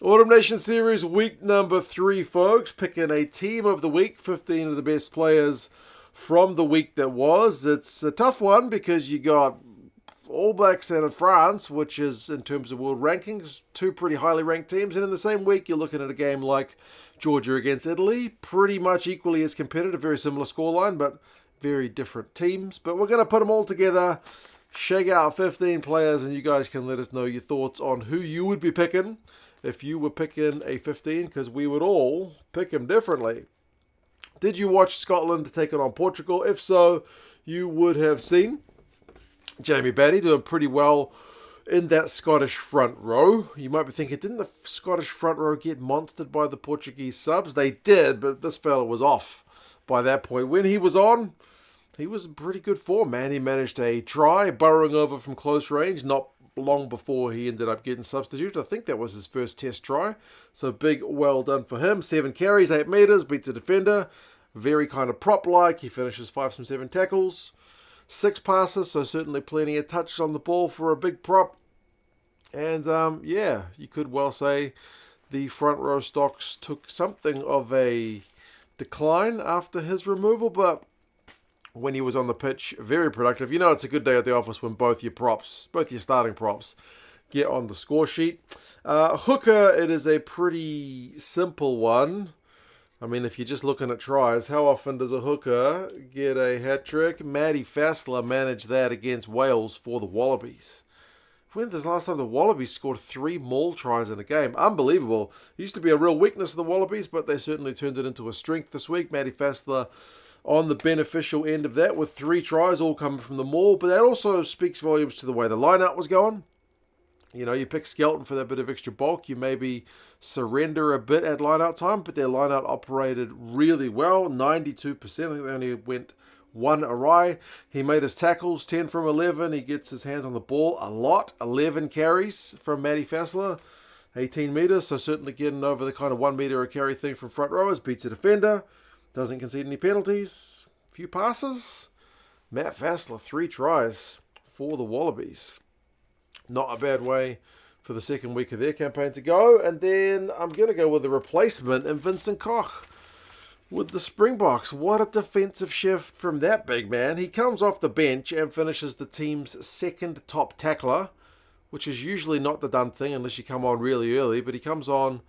Autumn Nation Series week number 3, folks. Picking a team of the week, 15 of the best players from the week that was. It's a tough one because you got All Blacks and France, which is, in terms of world rankings, two pretty highly ranked teams. And in the same week, you're looking at a game like Georgia against Italy, pretty much equally as competitive, very similar scoreline, but very different teams. But we're going to put them all together, shake out 15 players, and you guys can let us know your thoughts on who you would be picking if you were picking a 15, because we would all pick him differently. Did you watch Scotland take it on Portugal? If so, you would have seen Jamie Beattie doing pretty well in that Scottish front row. You might be thinking, didn't the Scottish front row get monstered by the Portuguese subs? They did, but this fella was off by that point. When he was on, he was in pretty good form, man. He managed a try, burrowing over from close range, not long before he ended up getting substituted. I think that was his first test try. So big well done for him. 7 carries, 8 metres, beats a defender. Very kind of prop-like. He finishes 5 from 7 tackles. 6 passes, so certainly plenty of touch on the ball for a big prop. And yeah, you could well say the front row stocks took something of a decline after his removal, but when he was on the pitch, very productive. You know, it's a good day at the office when both your starting props, get on the score sheet. Hooker, it is a pretty simple one. I mean, if you're just looking at tries, how often does a hooker get a hat-trick? Matty Festa managed that against Wales for the Wallabies. When was the last time the Wallabies scored 3 maul tries in a game? Unbelievable. It used to be a real weakness of the Wallabies, but they certainly turned it into a strength this week. Matty Festa on the beneficial end of that with 3 tries all coming from the maul, but that also speaks volumes to the way the line-out was going. You know, you pick Skelton for that bit of extra bulk. You maybe surrender a bit at line-out time, but their line-out operated really well, 92%. I think they only went 1 awry. He made his tackles, 10 from 11. He gets his hands on the ball a lot, 11 carries from Matty Festa, 18 metres, so certainly getting over the kind of 1 metre a carry thing from front rowers, beats a defender. Doesn't concede any penalties. Few passes. Matt Festa, 3 tries for the Wallabies. Not a bad way for the second week of their campaign to go. And then I'm going to go with the replacement in Vincent Koch with the Springboks. What a defensive shift from that big man. He comes off the bench and finishes the team's second top tackler, which is usually not the done thing unless you come on really early. But he comes on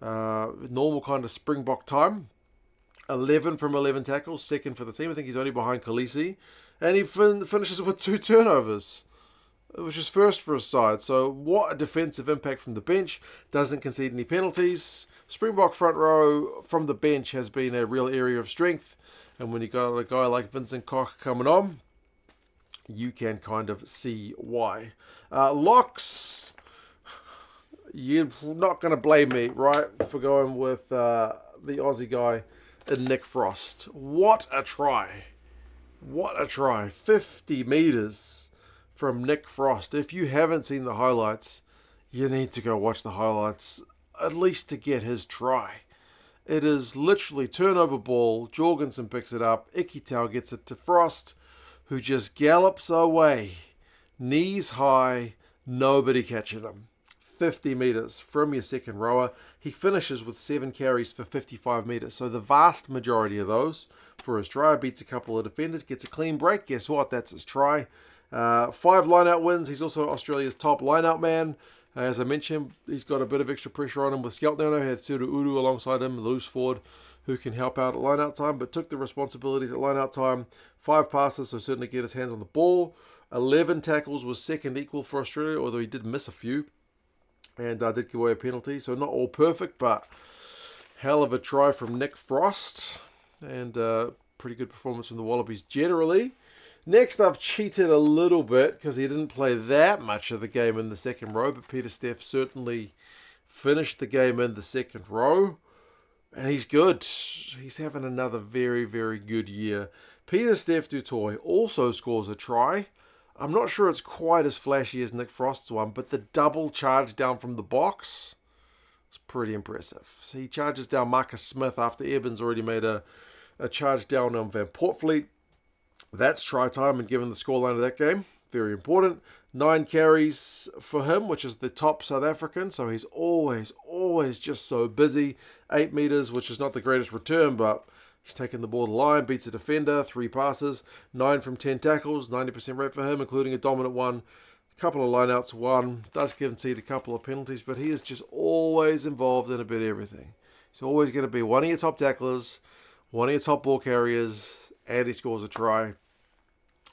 normal kind of Springbok time. 11 from 11 tackles, second for the team. I think he's only behind Khaleesi. And he finishes with 2 turnovers, which is first for his side. So what a defensive impact from the bench. Doesn't concede any penalties. Springbok front row from the bench has been a real area of strength. And when you got a guy like Vincent Koch coming on, you can kind of see why. Locks, you're not going to blame me, right, for going with the Aussie guy in Nick Frost. What a try. What a try. 50 metres from Nick Frost. If you haven't seen the highlights, you need to go watch the highlights, at least to get his try. It is literally turnover ball. Jorgensen picks it up. Ikitau gets it to Frost, who just gallops away. Knees high. Nobody catching him. 50 metres from your second rower. He finishes with 7 carries for 55 metres. So the vast majority of those for his try. Beats a couple of defenders. Gets a clean break. Guess what? That's his try. 5 line-out wins. He's also Australia's top line-out man. As I mentioned, he's got a bit of extra pressure on him with Skelton. He had Suru Uru alongside him, the loose forward, who can help out at line-out time, but took the responsibilities at line-out time. 5 passes, so certainly get his hands on the ball. 11 tackles, was second equal for Australia, although he did miss a few. And did give away a penalty, so not all perfect, but hell of a try from Nick Frost. And pretty good performance from the Wallabies generally. Next, I've cheated a little bit because he didn't play that much of the game in the second row, but Pieter-Steph certainly finished the game in the second row. And he's good. He's having another very, very good year. Pieter-Steph du Toit also scores a try. I'm not sure it's quite as flashy as Nick Frost's one, but the double charge down from the box is pretty impressive. So he charges down Marcus Smith after Evans already made a charge down on Van Portfleet. That's try time, and given the scoreline of that game, Very important. 9 carries for him, which is the top South African. So he's always just so busy. 8 meters, which is not the greatest return, but he's taken the ball to the line, beats a defender, 3 passes, 9 from 10 tackles, 90% rate for him, including a dominant one. A couple of lineouts, 1. Does concede a couple of penalties, but he is just always involved in a bit of everything. He's always going to be one of your top tacklers, one of your top ball carriers, and he scores a try.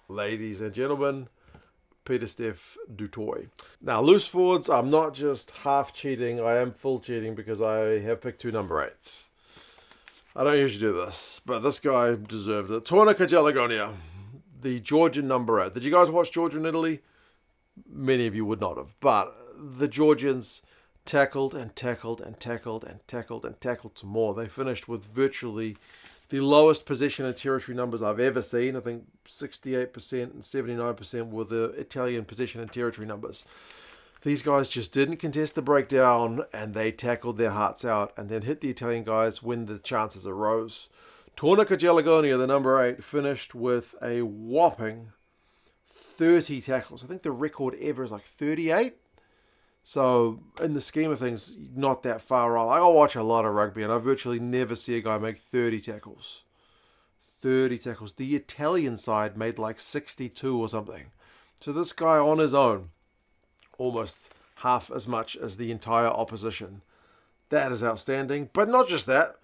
Ladies and gentlemen, Pieter-Steph du Toit. Now, loose forwards, I'm not just half cheating, I am full cheating because I have picked 2 number 8s. I don't usually do this, but this guy deserved it. Tona Kajalagonia, the Georgian number 8. Did you guys watch Georgia and Italy? Many of you would not have, but the Georgians tackled and tackled and tackled and tackled and tackled some more. They finished with virtually the lowest possession and territory numbers I've ever seen. I think 68% and 79% were the Italian possession and territory numbers. These guys just didn't contest the breakdown, and they tackled their hearts out and then hit the Italian guys when the chances arose. Tona Kajalagonia, the number 8, finished with a whopping 30 tackles. I think the record ever is like 38. So, in the scheme of things, not that far off. I watch a lot of rugby, and I virtually never see a guy make 30 tackles. 30 tackles. The Italian side made like 62 or something. So this guy on his own, almost half as much as the entire opposition. That is outstanding. But not just that.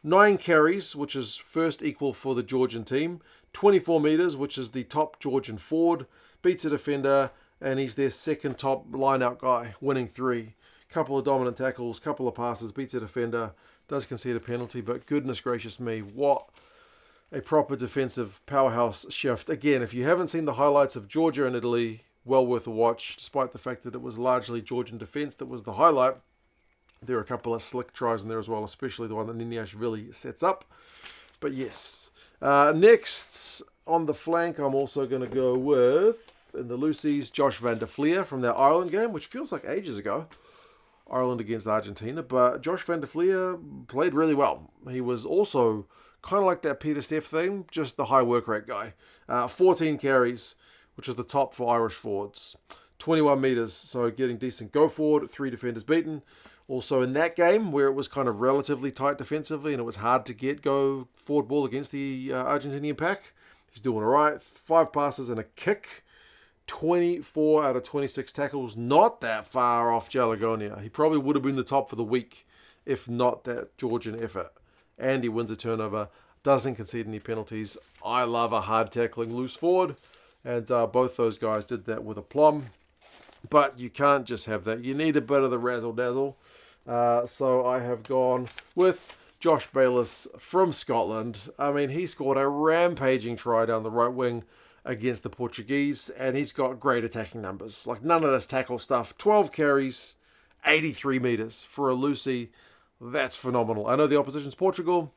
9 carries, which is first equal for the Georgian team. 24 meters, which is the top Georgian forward. Beats a defender, and he's their second top line-out guy, winning 3. Couple of dominant tackles, couple of passes, beats a defender, does concede a penalty, but goodness gracious me, what a proper defensive powerhouse shift. Again, if you haven't seen the highlights of Georgia and Italy, well worth a watch, despite the fact that it was largely Georgian defense that was the highlight. There are a couple of slick tries in there as well, especially the one that Niniash really sets up. But yes. Next, on the flank, I'm also going to go with, in the loosies, Josh van der Fleer from that Ireland game, which feels like ages ago. Ireland against Argentina. But Josh van der Fleer played really well. He was also kind of like that Pieter-Steph thing, just the high work rate guy. 14 carries, which is the top for Irish forwards. 21 meters, so getting decent go forward. 3 defenders beaten. Also in that game, where it was kind of relatively tight defensively and it was hard to get go forward ball against the Argentinian pack, he's doing all right. 5 passes and a kick. 24 out of 26 tackles. Not that far off Jalagonia. He probably would have been the top for the week if not that Georgian effort. And he wins a turnover. Doesn't concede any penalties. I love a hard tackling loose forward. And both those guys did that with aplomb. But you can't just have that. You need a bit of the razzle-dazzle. So I have gone with Josh Bayliss from Scotland. I mean, he scored a rampaging try down the right wing against the Portuguese, and he's got great attacking numbers. Like, none of this tackle stuff. 12 carries, 83 meters for a loosie. That's phenomenal. I know the opposition's Portugal.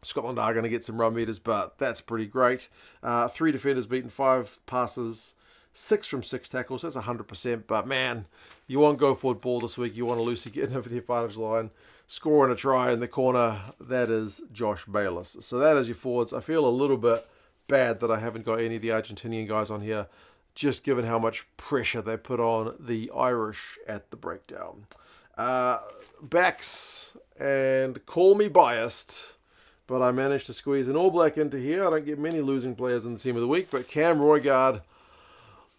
Scotland are going to get some run meters, but that's pretty great. 3 defenders beaten, 5 passes, 6 from 6 tackles. That's 100%. But man, you want go forward ball this week. You want a loosie getting over the advantage line, scoring a try in the corner. That is Josh Bayliss. So that is your forwards. I feel a little bit bad that I haven't got any of the Argentinian guys on here, just given how much pressure they put on the Irish at the breakdown. Backs, and call me biased, but I managed to squeeze an All Black into here. I don't get many losing players in the team of the week, but Cam Roigard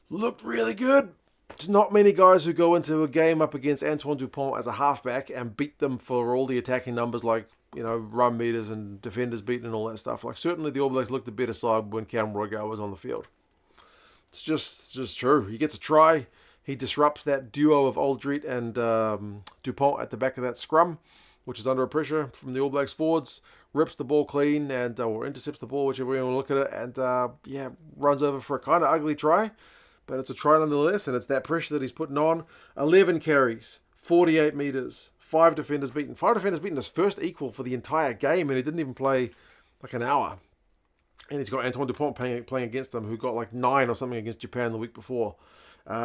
looked really good. There's not many guys who go into a game up against Antoine Dupont as a halfback and beat them for all the attacking numbers, like, you know, run meters and defenders beaten and all that stuff. Like, certainly the All Blacks looked the better side when Cam Roigard was on the field. It's just true. He gets a try. He disrupts that duo of Aldrit and Dupont at the back of that scrum, which is under pressure from the All Blacks forwards. Rips the ball clean and or intercepts the ball, whichever way you want to look at it, and runs over for a kind of ugly try. But it's a try nonetheless, and it's that pressure that he's putting on. 11 carries, 48 meters, 5 defenders beaten. 5 defenders beaten is first equal for the entire game, and he didn't even play like an hour. And he's got Antoine Dupont playing against them, who got like 9 or something against Japan the week before.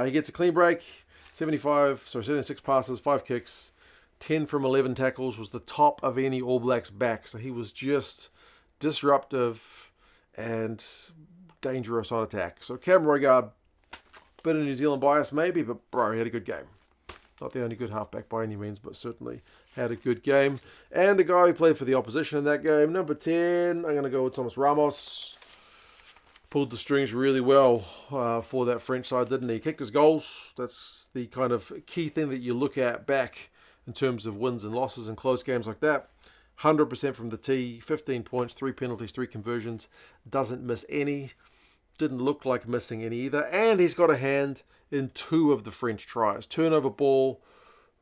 He gets a clean break, 76 passes, 5 kicks, 10 from 11 tackles, was the top of any All Blacks back. So he was just disruptive and dangerous on attack. So Cam Roigard, bit of New Zealand bias maybe, but bro, he had a good game. Not the only good halfback by any means, but certainly had a good game. And the guy who played for the opposition in that game, number 10, I'm going to go with Thomas Ramos. Pulled the strings really well for that French side, didn't he? Kicked his goals. That's the kind of key thing that you look at back in terms of wins and losses in close games like that. 100% from the tee, 15 points, 3 penalties, 3 conversions. Doesn't miss any. Didn't look like missing any either. And he's got a hand in 2 of the French tries. Turnover ball,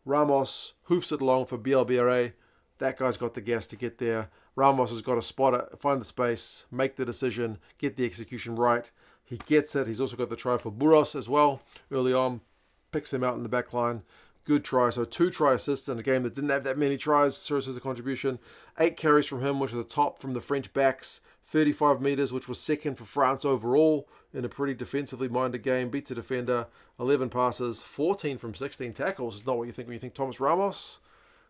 Ramos hoofs it along for Beattie. That guy's got the gas to get there. Ramos has got to spot it, find the space, make the decision, get the execution right. He gets it. He's also got the try for Burros as well early on. Picks him out in the back line. Good try. So 2 try assists in a game that didn't have that many tries. Serves as a contribution. 8 carries from him, which was the top from the French backs. 35 metres, which was second for France overall in a pretty defensively minded game. Beats a defender. 11 passes. 14 from 16 tackles. It's not what you think when you think Thomas Ramos.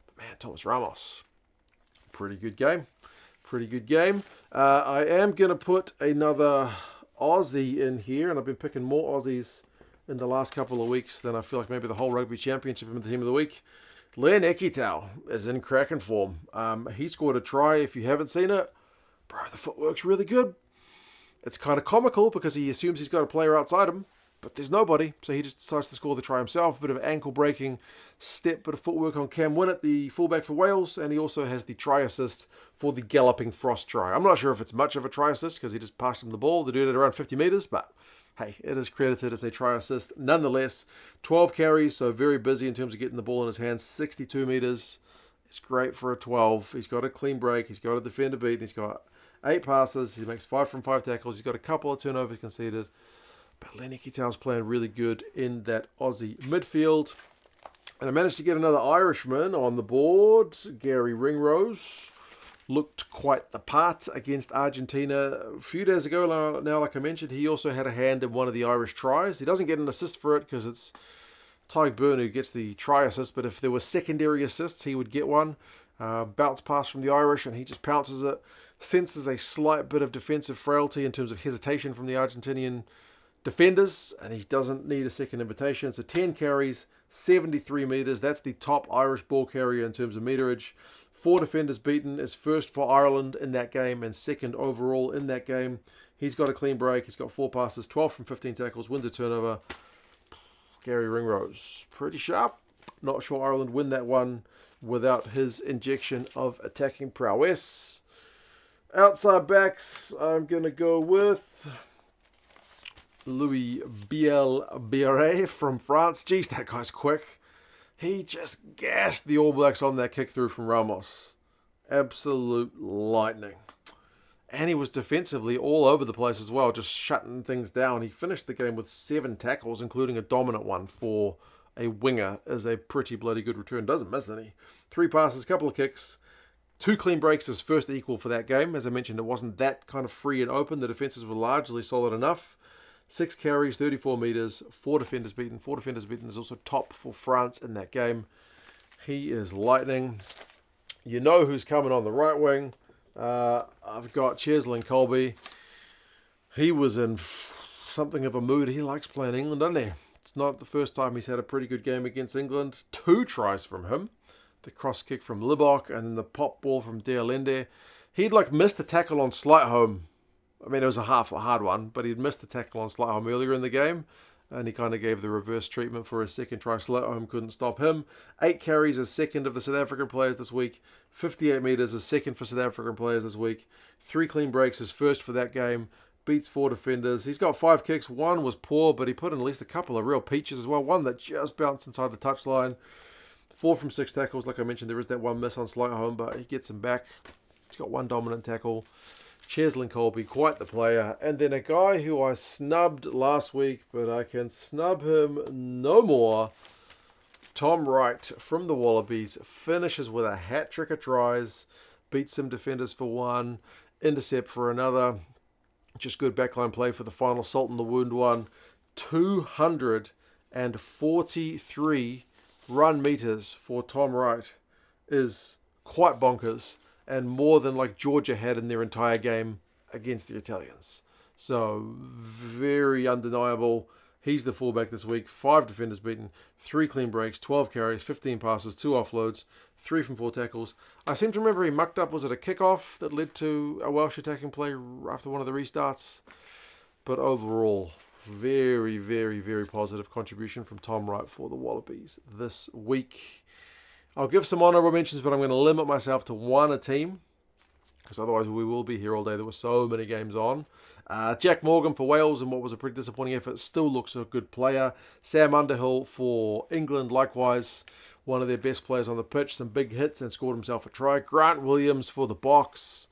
But man, Thomas Ramos. Pretty good game. Pretty good game. I am going to put another Aussie in here, and I've been picking more Aussies in the last couple of weeks than I feel like maybe the whole Rugby Championship in the team of the week. Len Ekitau is in cracking form. He scored a try. If you haven't seen it, bro, the footwork's really good. It's kind of comical because he assumes he's got a player outside him, but there's nobody, so he just decides to score the try himself. Bit of ankle breaking step, bit of footwork on Cam Winnett, the fullback for Wales, and he also has the try assist for the Galloping Frost try. I'm not sure if it's much of a try assist because he just passed him the ball. They do it at around 50 metres, but hey, it is credited as a try assist. Nonetheless, 12 carries, so very busy in terms of getting the ball in his hands. 62 metres. It's great for a 12. He's got a clean break. He's got a defender beat. He's got 8 passes. He makes 5 from 5 tackles. He's got a couple of turnovers conceded. But Len Ekitau's playing really good in that Aussie midfield. And I managed to get another Irishman on the board. Gary Ringrose looked quite the part against Argentina a few days ago. Now, like I mentioned, he also had a hand in one of the Irish tries. He doesn't get an assist for it because it's Tyke Byrne who gets the try assist. But if there were secondary assists, he would get one. Bounce pass from the Irish, and he just pounces it. Senses a slight bit of defensive frailty in terms of hesitation from the Argentinian defenders, and he doesn't need a second invitation. So 10 carries, 73 metres. That's the top Irish ball carrier in terms of meterage. 4 defenders beaten, is first for Ireland in that game and second overall in that game. He's got a clean break. He's got 4 passes, 12 from 15 tackles, wins a turnover. Gary Ringrose, pretty sharp. Not sure Ireland win that one without his injection of attacking prowess. Outside backs, I'm going to go with Louis Biel from France. Jeez, that guy's quick. He just gassed the All Blacks on that kick through from Ramos. Absolute lightning. And he was defensively all over the place as well, just shutting things down. He finished the game with 7 tackles, including a dominant one for a winger. Is a pretty bloody good return. Doesn't miss any. 3 passes, couple of kicks. 2 clean breaks, his first equal for that game. As I mentioned, it wasn't that kind of free and open. The defenses were largely solid enough. 6 carries, 34 metres, 4 defenders beaten. 4 defenders beaten is also top for France in that game. He is lightning. You know who's coming on the right wing. I've got Cheslin Colby. He was in something of a mood. He likes playing England, doesn't he? It's not the first time he's had a pretty good game against England. 2 tries from him. The cross kick from Libok and then the pop ball from De Allende. He'd missed the tackle on Slightholme. I mean, it was a hard one, but he'd missed the tackle on Slightholme earlier in the game, and he kind of gave the reverse treatment for his second try. Slightholme couldn't stop him. 8 carries as second of the South African players this week. 58 metres as second for South African players this week. 3 clean breaks as first for that game. Beats 4 defenders. He's got 5 kicks. 1 was poor, but he put in at least a couple of real peaches as well. One that just bounced inside the touchline. 4 from 6 tackles. Like I mentioned, there is that one miss on Slightholme, but he gets him back. He's got 1 dominant tackle. Cheslin Colby, quite the player. And then a guy who I snubbed last week, but I can snub him no more. Tom Wright from the Wallabies finishes with a hat-trick of tries. Beats some defenders for 1. Intercept for another. Just good backline play for the final salt in the wound one. 243 run meters for Tom Wright is quite bonkers. And more than Georgia had in their entire game against the Italians. So, very undeniable. He's the fullback this week. 5 defenders beaten, 3 clean breaks, 12 carries, 15 passes, 2 offloads, 3 from 4 tackles. I seem to remember he mucked up, was it a kickoff that led to a Welsh attacking play after one of the restarts? But overall, very, very, very positive contribution from Tom Wright for the Wallabies this week. I'll give some honourable mentions, but I'm going to limit myself to one a team, because otherwise we will be here all day. There were so many games on. Jack Morgan for Wales in what was a pretty disappointing effort. Still looks a good player. Sam Underhill for England, likewise. One of their best players on the pitch. Some big hits and scored himself a try. Grant Williams for the Boks.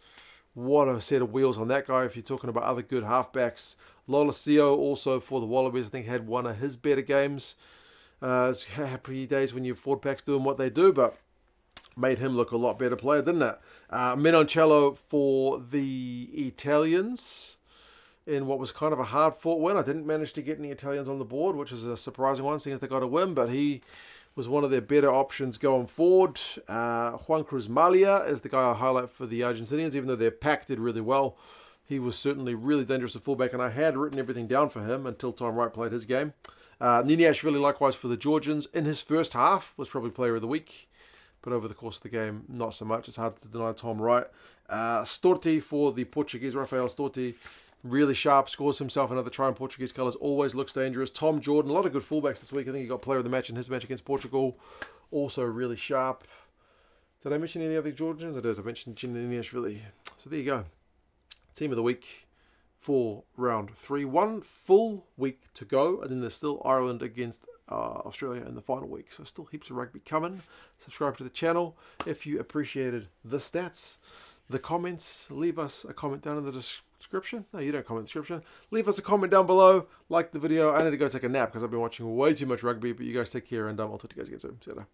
What a set of wheels on that guy if you're talking about other good halfbacks. Lolosio also for the Wallabies. I think had one of his better games. It's happy days when your forward pack's doing what they do, but made him look a lot better player, didn't it? Menoncello for the Italians in what was kind of a hard-fought win. I didn't manage to get any Italians on the board, which is a surprising one, seeing as they got a win, but he was one of their better options going forward. Juan Cruz Malia is the guy I highlight for the Argentinians, even though their pack did really well. He was certainly really dangerous at fullback, and I had written everything down for him until Tom Wright played his game. Niniashvili, likewise for the Georgians, in his first half was probably player of the week, but over the course of the game, not so much. It's hard to deny Tom Wright. Storti for the Portuguese, Rafael Storti, really sharp, scores himself another try in Portuguese colours, always looks dangerous. Tom Jordan, a lot of good fullbacks this week. I think he got player of the match in his match against Portugal, also really sharp. Did I mention any of the other Georgians? I did. I mentioned Niniashvili. So there you go. Team of the week for round 3. 1 full week to go, and then there's still Ireland against Australia in the final week. So still heaps of rugby coming. Subscribe to the channel if you appreciated the stats. The comments, leave us a comment down in the description. No, you don't comment in the description. Leave us a comment down below. Like the video. I need to go take a nap because I've been watching way too much rugby, but you guys take care, and I'll talk to you guys again soon. See you later.